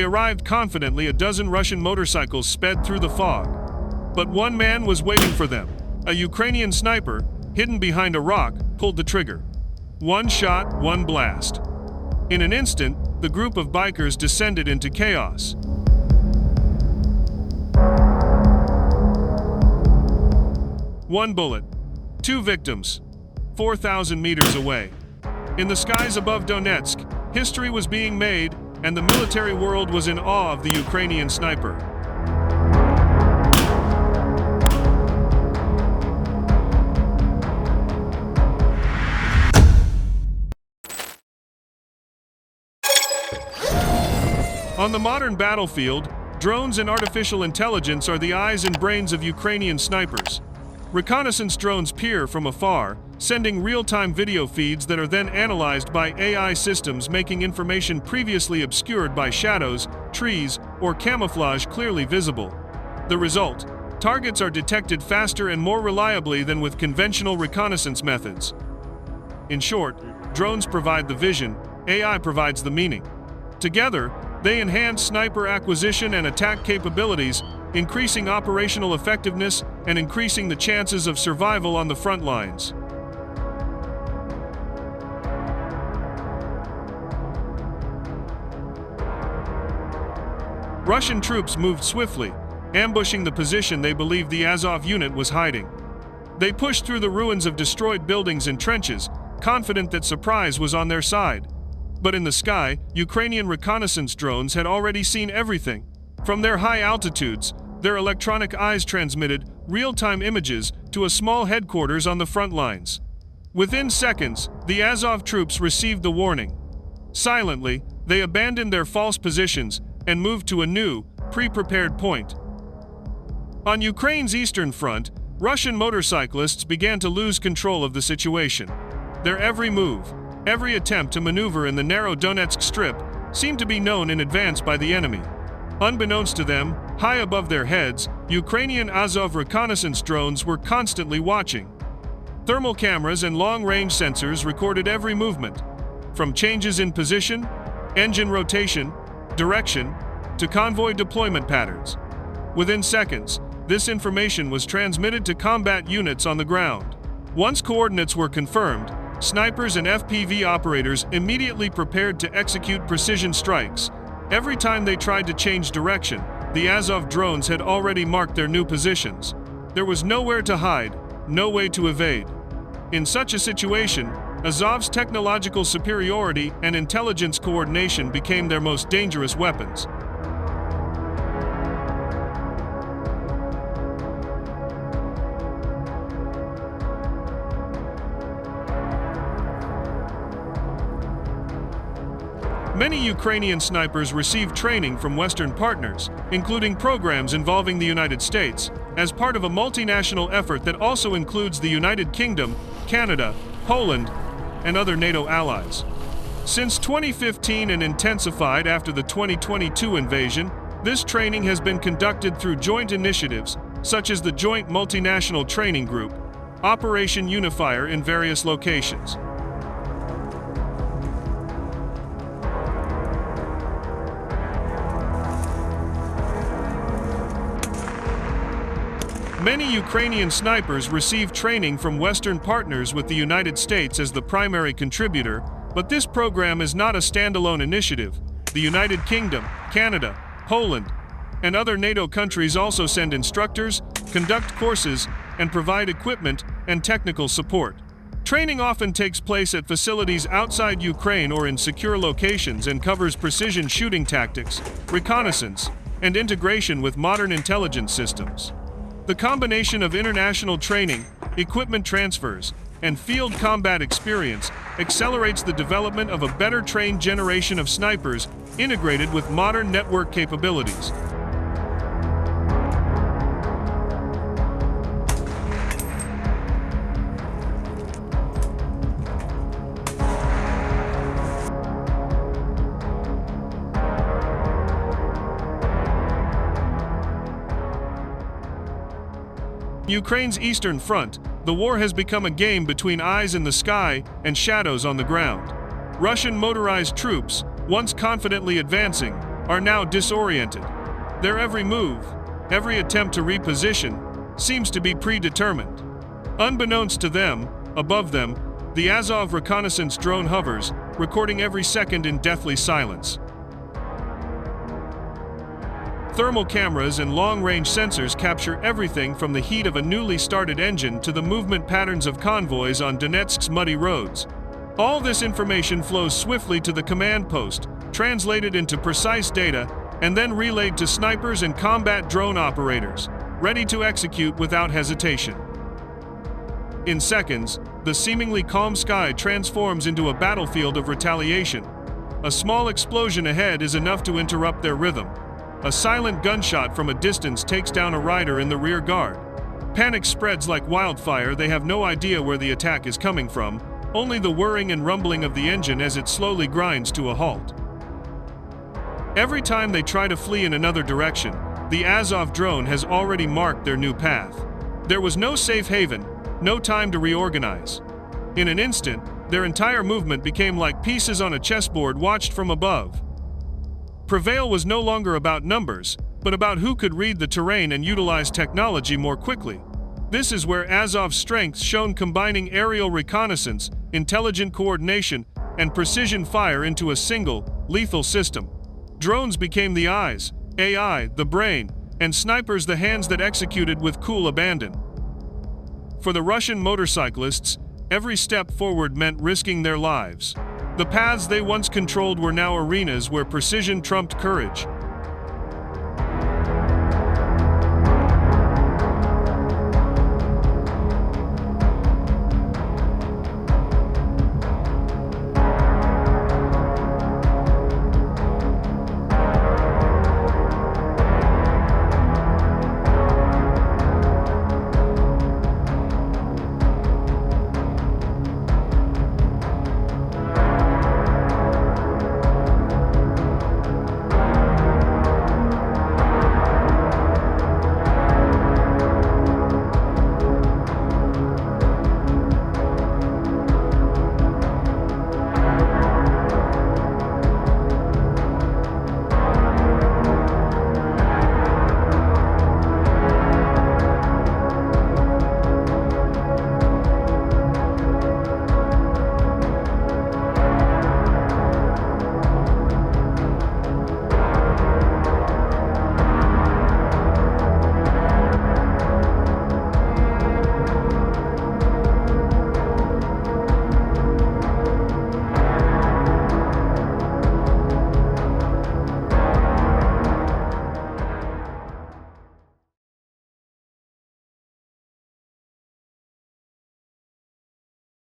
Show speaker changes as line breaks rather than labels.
they arrived confidently. A dozen Russian motorcycles sped through the fog. But one man was waiting for them. A Ukrainian sniper, hidden behind a rock, pulled the trigger. One shot, one blast. In an instant, the group of bikers descended into chaos. One bullet. Two victims. 4,000 meters away. In the skies above Donetsk, history was being made, and the military world was in awe of the Ukrainian sniper. On the modern battlefield, drones and artificial intelligence are the eyes and brains of Ukrainian snipers. Reconnaissance drones peer from afar, sending real-time video feeds that are then analyzed by AI systems, making information previously obscured by shadows, trees, or camouflage clearly visible. The result: targets are detected faster and more reliably than with conventional reconnaissance methods. In short, drones provide the vision, AI provides the meaning. Together, they enhance sniper acquisition and attack capabilities, increasing operational effectiveness and increasing the chances of survival on the front lines. Russian troops moved swiftly, ambushing the position they believed the Azov unit was hiding. They pushed through the ruins of destroyed buildings and trenches, confident that surprise was on their side. But in the sky, Ukrainian reconnaissance drones had already seen everything. From their high altitudes, their electronic eyes transmitted real-time images to a small headquarters on the front lines. Within seconds, the Azov troops received the warning. Silently, they abandoned their false positions and moved to a new, pre-prepared point. On Ukraine's eastern front, Russian motorcyclists began to lose control of the situation. Their every move, every attempt to maneuver in the narrow Donetsk strip, seemed to be known in advance by the enemy. Unbeknownst to them, high above their heads, Ukrainian Azov reconnaissance drones were constantly watching. Thermal cameras and long-range sensors recorded every movement, from changes in position, engine rotation, direction, to convoy deployment patterns. Within seconds, this information was transmitted to combat units on the ground. Once coordinates were confirmed, snipers and FPV operators immediately prepared to execute precision strikes. Every time they tried to change direction, the Azov drones had already marked their new positions. There was nowhere to hide, no way to evade. In such a situation, Azov's technological superiority and intelligence coordination became their most dangerous weapons. Many Ukrainian snipers receive training from Western partners, including programs involving the United States, as part of a multinational effort that also includes the United Kingdom, Canada, Poland, and other NATO allies. Since 2015 and intensified after the 2022 invasion, this training has been conducted through joint initiatives, such as the Joint Multinational Training Group, Operation Unifier in various locations. Many Ukrainian snipers receive training from Western partners with the United States as the primary contributor, but this program is not a standalone initiative. The United Kingdom, Canada, Poland, and other NATO countries also send instructors, conduct courses, and provide equipment and technical support. Training often takes place at facilities outside Ukraine or in secure locations and covers precision shooting tactics, reconnaissance, and integration with modern intelligence systems. The combination of international training, equipment transfers, and field combat experience accelerates the development of a better trained generation of snipers integrated with modern network capabilities. Ukraine's eastern front, the war has become a game between eyes in the sky and shadows on the ground. Russian motorized troops, once confidently advancing, are now disoriented. Their every move, every attempt to reposition, seems to be predetermined. Unbeknownst to them, above them, the Azov reconnaissance drone hovers, recording every second in deathly silence. Thermal cameras and long-range sensors capture everything from the heat of a newly started engine to the movement patterns of convoys on Donetsk's muddy roads. All this information flows swiftly to the command post, translated into precise data, and then relayed to snipers and combat drone operators, ready to execute without hesitation. In seconds, the seemingly calm sky transforms into a battlefield of retaliation. A small explosion ahead is enough to interrupt their rhythm. A silent gunshot from a distance takes down a rider in the rear guard. Panic spreads like wildfire. They have no idea where the attack is coming from, only the whirring and rumbling of the engine as it slowly grinds to a halt. Every time they try to flee in another direction, the Azov drone has already marked their new path. There was no safe haven, no time to reorganize. In an instant, their entire movement became like pieces on a chessboard watched from above. Prevail was no longer about numbers, but about who could read the terrain and utilize technology more quickly. This is where Azov's strengths shone, combining aerial reconnaissance, intelligent coordination, and precision fire into a single, lethal system. Drones became the eyes, AI the brain, and snipers the hands that executed with cool abandon. For the Russian motorcyclists, every step forward meant risking their lives. The paths they once controlled were now arenas where precision trumped courage,